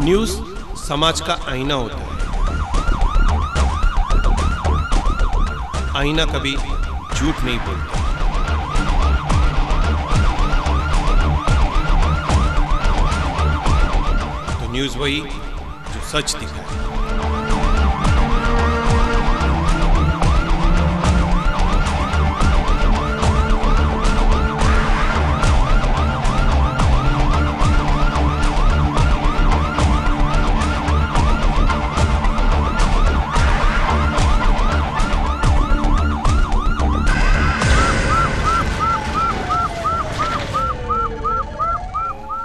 News समाज का आईना होता है। आईना कभी झूठ नहीं बोलता। तो न्यूज़ वही जो सच दिखाए।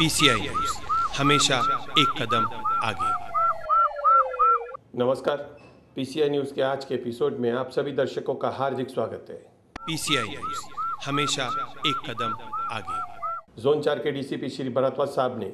PCI न्यूज़ हमेशा एक कदम आगे। नमस्कार, PCI न्यूज़ के आज के एपिसोड में आप सभी दर्शकों का हार्दिक स्वागत है। PCI न्यूज़ हमेशा एक कदम आगे। जोन 4 के DCP श्री भरद्वाज साहब ने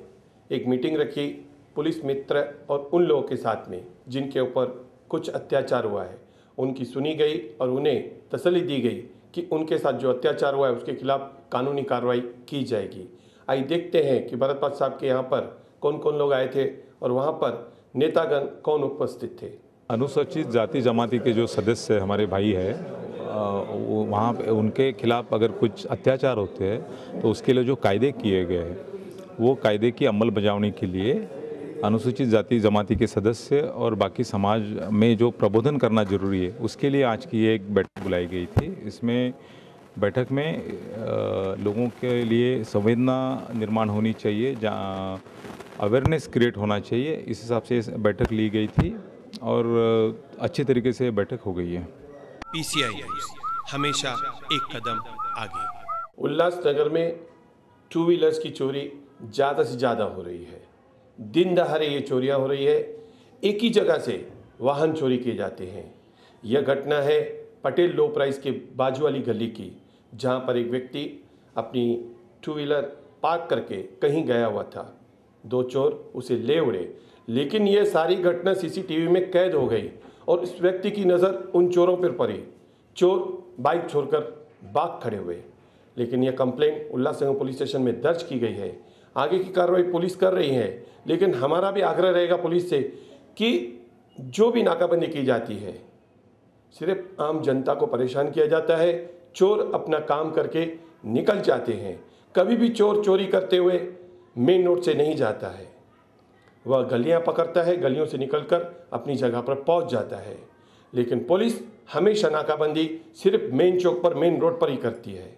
एक मीटिंग रखी पुलिस मित्र और उन लोगों के साथ में जिनके ऊपर कुछ अत्याचार हुआ है। उनकी सुनी गई और उन्हें तसल्ली दी गई कि उनके साथ जो अत्याचार हुआ है उसके खिलाफ कानूनी कार्रवाई की जाएगी। आइए देखते हैं कि भरद्वाज साहब के यहाँ पर कौन कौन लोग आए थे और वहाँ पर नेतागण कौन उपस्थित थे। अनुसूचित जाति जमाती के जो सदस्य हमारे भाई है वहाँ पे उनके खिलाफ अगर कुछ अत्याचार होते हैं तो उसके लिए जो कायदे किए गए हैं वो कायदे की अमल बजावनी के लिए अनुसूचित जाति जमाती के सदस्य और बाकी समाज में जो प्रबोधन करना जरूरी है उसके लिए आज की एक बैठक बुलाई गई थी। इसमें बैठक में लोगों के लिए संवेदना निर्माण होनी चाहिए, जहाँ अवेयरनेस क्रिएट होना चाहिए, इस हिसाब से बैठक ली गई थी और अच्छे तरीके से बैठक हो गई है। PCI न्यूज़ हमेशा एक कदम आगे। उल्लासनगर में 2 व्हीलर्स की चोरी ज़्यादा से ज़्यादा हो रही है। दिन दहाड़े ये चोरियाँ हो रही है। एक ही जगह से वाहन चोरी किए जाते हैं। यह घटना है पटेल लो प्राइस के बाजू वाली गली की, जहाँ पर एक व्यक्ति अपनी 2 व्हीलर पार्क करके कहीं गया हुआ था। 2 चोर उसे ले उड़े, लेकिन यह सारी घटना CCTV में कैद हो गई और इस व्यक्ति की नज़र उन चोरों पर पड़ी। चोर बाइक छोड़कर भाग खड़े हुए, लेकिन यह कंप्लेंट उल्लासनगर पुलिस स्टेशन में दर्ज की गई है। आगे की कार्रवाई पुलिस कर रही है, लेकिन हमारा भी आग्रह रहेगा पुलिस से कि जो भी नाकाबंदी की जाती है सिर्फ आम जनता को परेशान किया जाता है। चोर अपना काम करके निकल जाते हैं। कभी भी चोर चोरी करते हुए मेन रोड से नहीं जाता है, वह गलियां पकड़ता है, गलियों से निकलकर अपनी जगह पर पहुंच जाता है। लेकिन पुलिस हमेशा नाकाबंदी सिर्फ मेन चौक पर, मेन रोड पर ही करती है।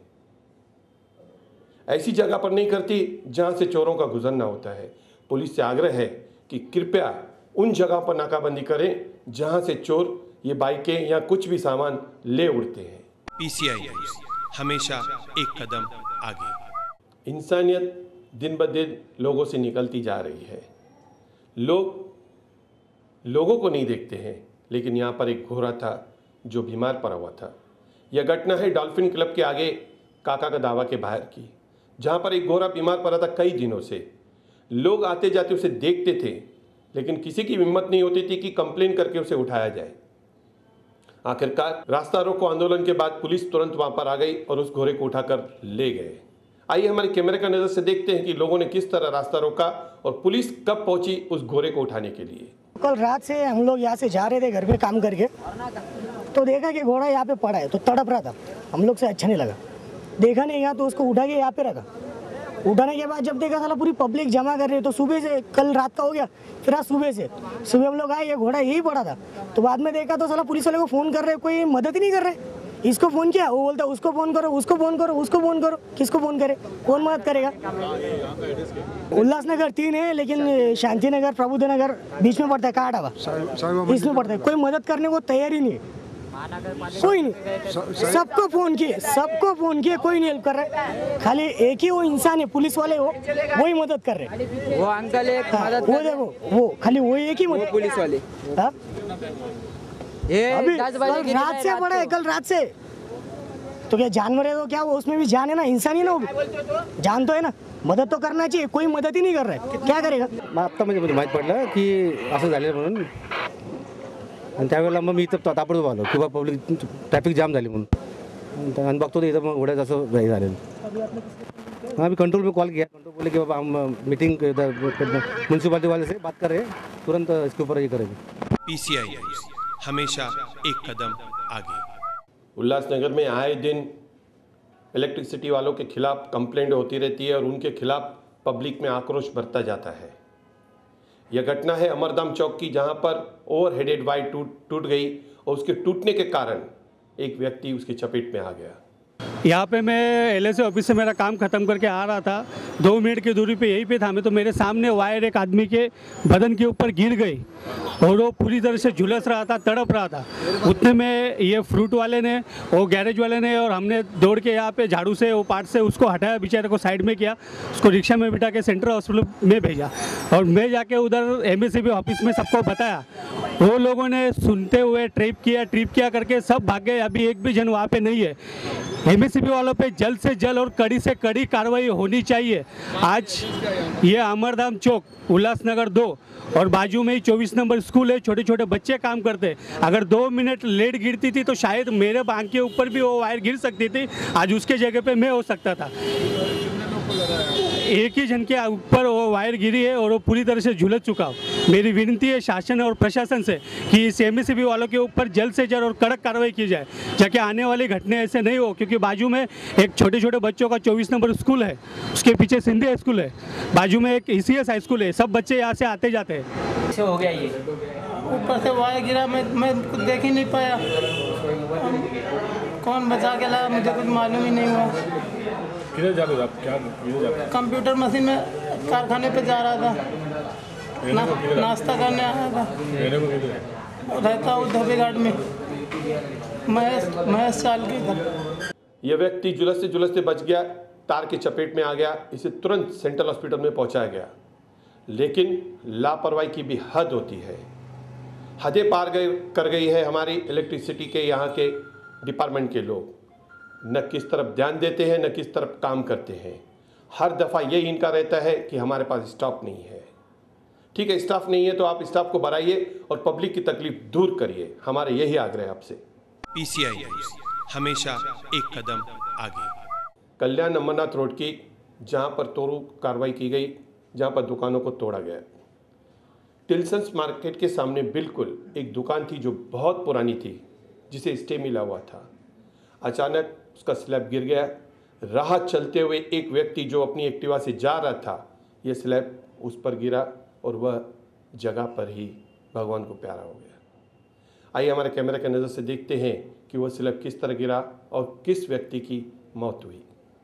ऐसी जगह पर नहीं करती जहां से चोरों का गुजरना होता है। पुलिस से आग्रह है कि कृपया उन जगह पर नाकाबंदी करें जहां से चोर ये बाइकें या कुछ भी सामान ले उड़ते हैं। PCI न्यूज़ हमेशा एक कदम आगे। इंसानियत दिन ब दिन लोगों से निकलती जा रही है। लोगों को नहीं देखते हैं, लेकिन यहाँ पर एक घोड़ा था जो बीमार पड़ा हुआ था। यह घटना है डॉल्फिन क्लब के आगे काका का दावा के बाहर की, जहाँ पर एक घोड़ा बीमार पड़ा था कई दिनों से। लोग आते जाते उसे देखते थे, लेकिन किसी की हिम्मत नहीं होती थी कि कंप्लेन करके उसे उठाया जाए। आखिरकार रास्ता रोको आंदोलन के बाद पुलिस तुरंत वहां पर आ गई और उस घोड़े को उठाकर ले गए। आइए हमारे कैमरे का नजर से देखते हैं कि लोगों ने किस तरह रास्ता रोका और पुलिस कब पहुंची उस घोड़े को उठाने के लिए। कल रात से हम लोग यहाँ से जा रहे थे घर पे काम करके, तो देखा कि घोड़ा यहाँ पे पड़ा है, तो तड़प रहा था। हम लोग से अच्छा नहीं लगा, देखा नहीं यहाँ, तो उसको उठा के यहाँ पे रखा। उठाने के बाद जब देखा साला पूरी पब्लिक जमा कर रही है, तो सुबह से, कल रात का हो गया, फिर आज सुबह हम लोग आए, ये घोड़ा यही पड़ा था। तो बाद में देखा तो साला पुलिस वाले को फ़ोन कर रहे, कोई मदद ही नहीं कर रहे। इसको फ़ोन किया, वो बोलता उसको फ़ोन करो, उसको फ़ोन करो, उसको फ़ोन करो। किसको फ़ोन करे, कौन मदद करेगा। उल्लासनगर 3 है, लेकिन शांति नगर, प्रबुद्ध नगर बीच में पड़ता है, कहाँ ढाबा इसमें पड़ता है। कोई मदद करने को तैयार ही नहीं है, कोई नहीं। सबको फ़ोन किए, कोई नहीं हेल्प कर रहा। खाली एक ही वो इंसान है, पुलिस वाले हो, वही मदद कर रहे। वो अंकल एक मदद वो देखो, वो खाली वो एक ही मदद, पुलिस वाले। अभी रात से पड़ा है, कल रात से। तो क्या जानवर है तो क्या वो, उसमें भी जान है ना, इंसान ही ना, वो भी जान तो है ना, मदद तो करना चाहिए। कोई मदद ही नहीं कर रहा है, क्या करेगा। आता म्हणजे माहीत पडलं की असं झालं म्हणून, आणि त्यावेळेला मग मी इथं ताबडतोब आलो किंवा पब्लिक ट्रॅफिक जाम झाली म्हणून, आणि बघतो तर इथं मग घोड्याचं असं झालेलं। हाँ, अभी कंट्रोल में कॉल किया, कंट्रोल बोले कि बाबा हम मीटिंग म्यूनसिपालिटी वाले से बात कर रहे हैं, तुरंत इसके ऊपर ये करेंगे। PCI न्यूज़, हमेशा एक कदम आगे। उल्लासनगर में आए दिन इलेक्ट्रिसिटी वालों के खिलाफ कंप्लेंट होती रहती है और उनके खिलाफ पब्लिक में आक्रोश बढ़ता जाता है। यह घटना है अमरधाम चौक की, जहां पर ओवरहेडेड वायर टूट गई और उसके टूटने के कारण एक व्यक्ति उसकी चपेट में आ गया। यहाँ पे मैं LSA ऑफिस से मेरा काम ख़त्म करके आ रहा था, 2 मिनट की दूरी पे यहीं पे था मैं, तो मेरे सामने वायर एक आदमी के बदन के ऊपर गिर गई और वो पूरी तरह से झुलस रहा था, तड़प रहा था। उतने में ये फ्रूट वाले ने, वो गैरेज वाले ने और हमने दौड़ के यहाँ पे झाड़ू से वो पार्ट से उसको हटाया, बेचारे को साइड में किया, उसको रिक्शा में बिठा के सेंट्रल हॉस्पिटल में भेजा और मैं जाके उधर MSCB ऑफिस में सबको बताया। वो लोगों ने सुनते हुए ट्रिप किया करके सब भाग गए। अभी एक भी जन वहाँ पे नहीं है। MSCB वालों पे जल्द से जल्द और कड़ी से कड़ी कार्रवाई होनी चाहिए। आज ये अमरधाम चौक उल्लासनगर 2 और बाजू में ही 24 नंबर स्कूल है, छोटे छोटे बच्चे काम करते हैं। अगर 2 मिनट लेट गिरती थी तो शायद मेरे बांग के ऊपर भी वो वायर गिर सकती थी, आज उसके जगह पे मैं हो सकता था। एक ही जन के ऊपर वो वायर गिरी है और वो पूरी तरह से झुलस चुका हो। मेरी विनती है शासन और प्रशासन से कि इस MSCB वालों के ऊपर जल्द से जल्द और कड़क कार्रवाई की जाए, ताकि आने वाली घटना ऐसे नहीं हो। क्योंकि बाजू में एक छोटे छोटे बच्चों का 24 नंबर स्कूल है, उसके पीछे सिंधी हाई स्कूल है, बाजू में एक ECS हाई स्कूल है, सब बच्चे यहाँ से आते जाते हैं। कैसे हो गया ये? ऊपर से वायर गिरा, मैं कुछ देख ही नहीं पाया। कौन बचा के लाया मुझे कुछ मालूम ही नहीं हुआ। किधर जा रहे हो आप? क्या कंप्यूटर मशीन में कारखाने पे जा रहा था, नाश्ता करने आया था। रहता हूँ धोबी घाट में, महेश साल के घर। यह व्यक्ति झुलसते बच गया, तार की चपेट में आ गया। इसे तुरंत सेंट्रल हॉस्पिटल में पहुंचाया गया, लेकिन लापरवाही की भी हद होती है। हदें पार कर गई है हमारी इलेक्ट्रिसिटी के यहाँ के डिपार्टमेंट के लोग। न किस तरफ ध्यान देते हैं, न किस तरफ काम करते हैं। हर दफ़ा यही इनका रहता है कि हमारे पास स्टाफ नहीं है। ठीक है, स्टाफ नहीं है तो आप स्टाफ को बढ़ाइए और पब्लिक की तकलीफ दूर करिए। हमारे यही आग्रह है आपसे। PCI न्यूज़, हमेशा एक कदम आगे। कल्याण अमरनाथ रोड की, जहां पर तोड़ू कार्रवाई की गई, जहां पर दुकानों को तोड़ा गया। टिल्सन्स मार्केट के सामने बिल्कुल एक दुकान थी जो बहुत पुरानी थी, जिसे स्टे मिला हुआ था। अचानक उसका स्लैब गिर गया। राह चलते हुए एक व्यक्ति जो अपनी एक्टिवा से जा रहा था, यह स्लैब उस पर गिरा और वह जगह पर ही भगवान को प्यारा हो गया। आइए हमारे कैमरा के नज़र से देखते हैं कि वह स्लैब किस तरह गिरा और किस व्यक्ति की मौत हुई।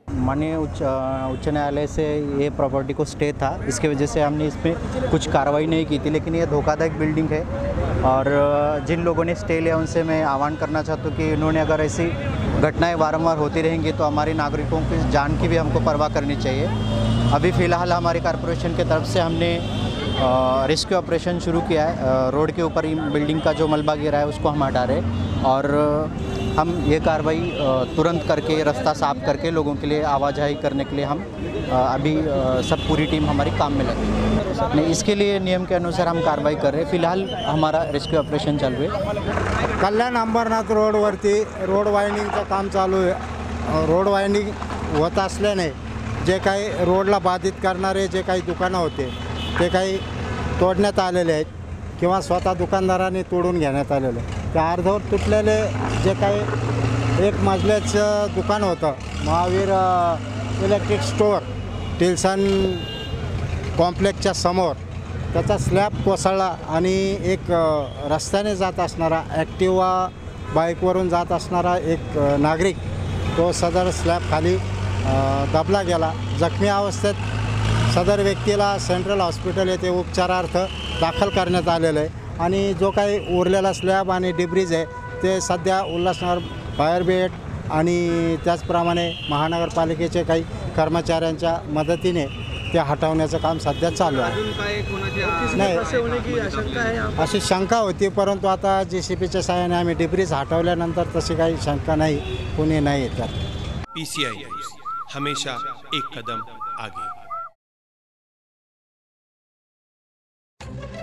माननीय उच्च न्यायालय से ये प्रॉपर्टी को स्टे था, इसके वजह से हमने इसमें कुछ कार्रवाई नहीं की थी। लेकिन ये धोखादायक बिल्डिंग है और जिन लोगों ने स्टे लिया उनसे मैं आह्वान करना चाहता हूँ कि इन्होंने अगर ऐसी घटनाएं वारंवार होती रहेंगी तो हमारे नागरिकों की जान की भी हमको परवाह करनी चाहिए। अभी फ़िलहाल हमारे कॉरपोरेशन की तरफ से हमने रेस्क्यू ऑपरेशन शुरू किया है। रोड के ऊपर बिल्डिंग का जो मलबा गिरा है उसको हम हटा रहे हैं और हम ये कार्रवाई तुरंत करके रास्ता साफ करके लोगों के लिए आवाजाही करने के लिए हम अभी सब पूरी टीम हमारी काम में लगी है। इसके लिए नियम के अनुसार हम कार्रवाई कर रहे हैं। फिलहाल हमारा रेस्क्यू ऑपरेशन चालू है। कल्याण अंबरनाथ रोडवरती रोड वायंडिंगचं काम चालू आहे। रोड वायंडिंग होत असल्याने जे काही रोडला बाधित करणारे जे काही दुकानं होते ते काही तोडण्यात आलेले आहेत किंवा स्वतः दुकानदारांनी तोडून घेण्यात आलेले। त्या अर्धवट तुटलेले जे काही एक मजल्याचं दुकान होतं महावीर इलेक्ट्रिक स्टोअर टिल्सन कॉम्प्लेक्सच्या समोर, त्याचा स्लॅब कोसळला आणि एक रस्त्याने जात असणारा ॲक्टिवा बाईकवरून जात असणारा एक नागरिक तो सदर स्लॅब खाली दबला गेला। जखमी अवस्थेत सदर व्यक्तीला सेंट्रल हॉस्पिटल येथे उपचारार्थ दाखल करण्यात आलेलं आहे आणि जो काही उरलेला स्लॅब आणि डिब्रीज आहे ते सध्या उल्हासनगर फायर ब्रिगेड आणि त्याचप्रमाणे महानगरपालिकेचे काही कर्मचाऱ्यांच्या मदतीने ते हटवण्याचं काम सध्या चालू आहे। नाही अशी शंका होती, परंतु आता JCBच्या सहाय्याने आम्ही डिब्रीज हटवल्यानंतर तशी काही शंका नाही, कोणी नाही येतात। PCI न्यूज़, हमेशा एक कदम आगे।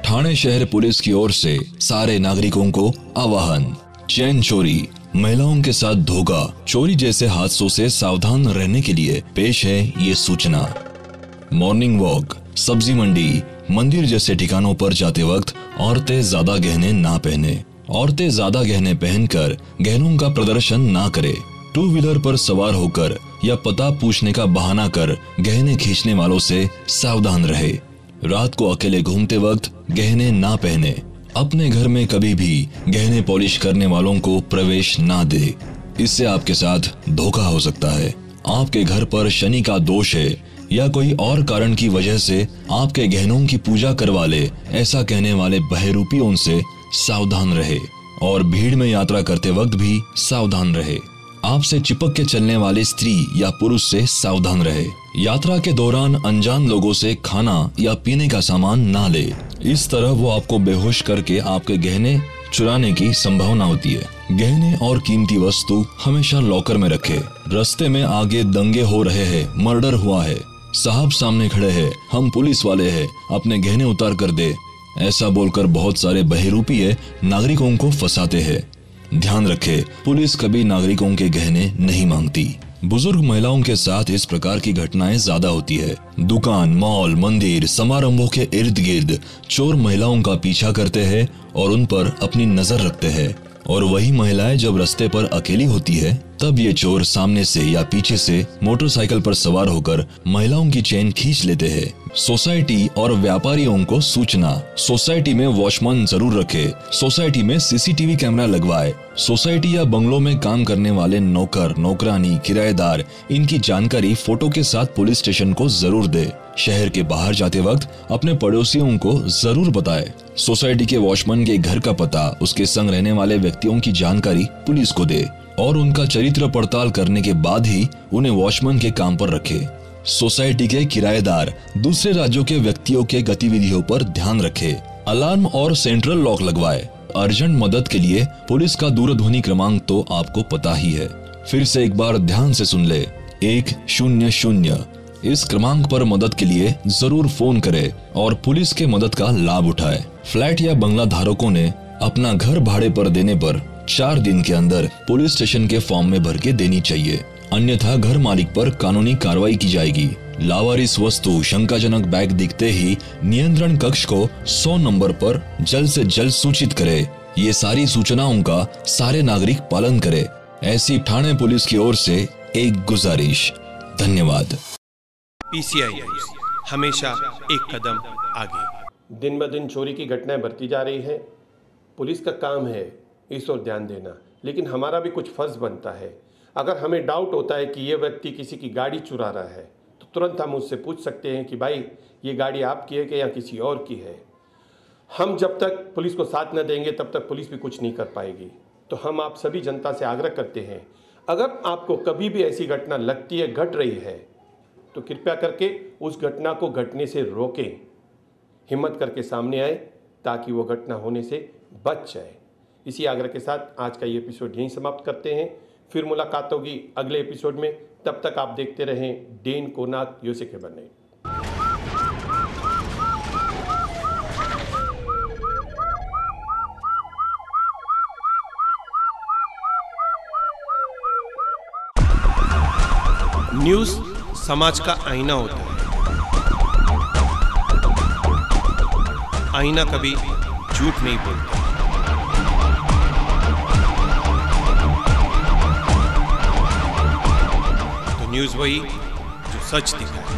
ठाणे शहर पुलिस की ओर से सारे नागरिकों को आह्वान, चैन चोरी, महिलाओं के साथ धोखा, चोरी जैसे हादसों से सावधान रहने के लिए पेश है ये सूचना। मॉर्निंग वॉक, सब्जी मंडी, मंदिर जैसे ठिकानों पर जाते वक्त औरतें ज्यादा गहने ना पहने। औरतें ज्यादा गहने पहनकर गहनों का प्रदर्शन ना करे। टू व्हीलर पर सवार होकर या पता पूछने का बहाना कर गहने खींचने वालों से सावधान रहे। रात को अकेले घूमते वक्त गहने ना पहने। अपने घर में कभी भी गहने पॉलिश करने वालों को प्रवेश ना दे, इससे आपके साथ धोखा हो सकता है। आपके घर पर शनि का दोष है या कोई और कारण की वजह से आपके गहनों की पूजा करवा ले, ऐसा कहने वाले बहरूपियों से सावधान रहे और भीड़ में यात्रा करते वक्त भी सावधान रहे। आपसे चिपक के चलने वाले स्त्री या पुरुष से सावधान रहे। यात्रा के दौरान अनजान लोगों से खाना या पीने का सामान ना ले, इस तरह वो आपको बेहोश करके आपके गहने चुराने की संभावना होती है। गहने और कीमती वस्तु हमेशा लॉकर में रखे। रास्ते में आगे दंगे हो रहे हैं, मर्डर हुआ है, साहब सामने खड़े हैं, हम पुलिस वाले हैं, अपने गहने उतार कर दे, ऐसा बोलकर बहुत सारे बहरूपीय नागरिकों को फंसाते हैं। ध्यान रखे, पुलिस कभी नागरिकों के गहने नहीं मांगती। बुजुर्ग महिलाओं के साथ इस प्रकार की घटनाएं ज्यादा होती है। दुकान, मॉल, मंदिर, समारंभों के इर्द गिर्द चोर महिलाओं का पीछा करते हैं और उन पर अपनी नजर रखते हैं, और वही महिलाएं जब रास्ते पर अकेली होती है तब ये चोर सामने से या पीछे से मोटरसाइकिल पर सवार होकर महिलाओं की चेन खींच लेते हैं। सोसाइटी और व्यापारियों को सूचना, सोसाइटी में वॉचमैन जरूर रखे, सोसाइटी में सीसीटीवी कैमरा लगवाए। सोसाइटी या बंगलों में काम करने वाले नौकर, नौकरानी, किराएदार, इनकी जानकारी फोटो के साथ पुलिस स्टेशन को जरूर दे। शहर के बाहर जाते वक्त अपने पड़ोसियों को जरूर बताए। सोसाइटी के वॉचमैन के घर का पता, उसके संग रहने वाले व्यक्तियों की जानकारी पुलिस को दे और उनका चरित्र पड़ताल करने के बाद ही उन्हें वॉचमैन के काम पर रखे। सोसाइटी के किराएदार दूसरे राज्यों के व्यक्तियों के गतिविधियों पर ध्यान रखे। अलार्म और सेंट्रल लॉक लगवाए। अर्जेंट मदद के लिए पुलिस का दूरध्वनि क्रमांक तो आपको पता ही है, फिर से एक बार ध्यान से सुन ले, 100। इस क्रमांक पर मदद के लिए जरूर फोन करे और पुलिस के मदद का लाभ उठाए। फ्लैट या बंगला धारकों ने अपना घर भाड़े पर देने पर 4 दिन के अंदर पुलिस स्टेशन के फॉर्म में भर के देनी चाहिए, अन्यथा घर मालिक पर कानूनी कार्रवाई की जाएगी। लावारिस वस्तु, शंकाजनक बैग दिखते ही नियंत्रण कक्ष को 100 नंबर पर जल्द से जल्द सूचित करे। ये सारी सूचनाओं का सारे नागरिक पालन करे, ऐसी ठाणे पुलिस की ओर से एक गुजारिश। धन्यवाद। PCI न्यूज़, हमेशा एक कदम आगे। दिन ब दिन चोरी की घटनाएं बढ़ती जा रही हैं। पुलिस का काम है इस ओर ध्यान देना, लेकिन हमारा भी कुछ फर्ज बनता है। अगर हमें डाउट होता है कि ये व्यक्ति किसी की गाड़ी चुरा रहा है तो तुरंत हम उससे पूछ सकते हैं कि भाई ये गाड़ी आपकी है कि या किसी और की है। हम जब तक पुलिस को साथ न देंगे तब तक पुलिस भी कुछ नहीं कर पाएगी। तो हम आप सभी जनता से आग्रह करते हैं, अगर आपको कभी भी ऐसी घटना लगती है, घट रही है, तो कृपया करके उस घटना को घटने से रोकें, हिम्मत करके सामने आए ताकि वो घटना होने से बच जाए। इसी आग्रह के साथ आज का ये एपिसोड यहीं समाप्त करते हैं। फिर मुलाकात होगी अगले एपिसोड में। तब तक आप देखते रहें डेन कोनाक यूसे के बने। न्यूज़ समाज का आईना होता है। आईना कभी झूठ नहीं बोलता। तो न्यूज़ वही जो सच दिखाए।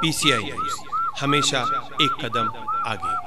PCI न्यूज़, हमेशा एक कदम आगे।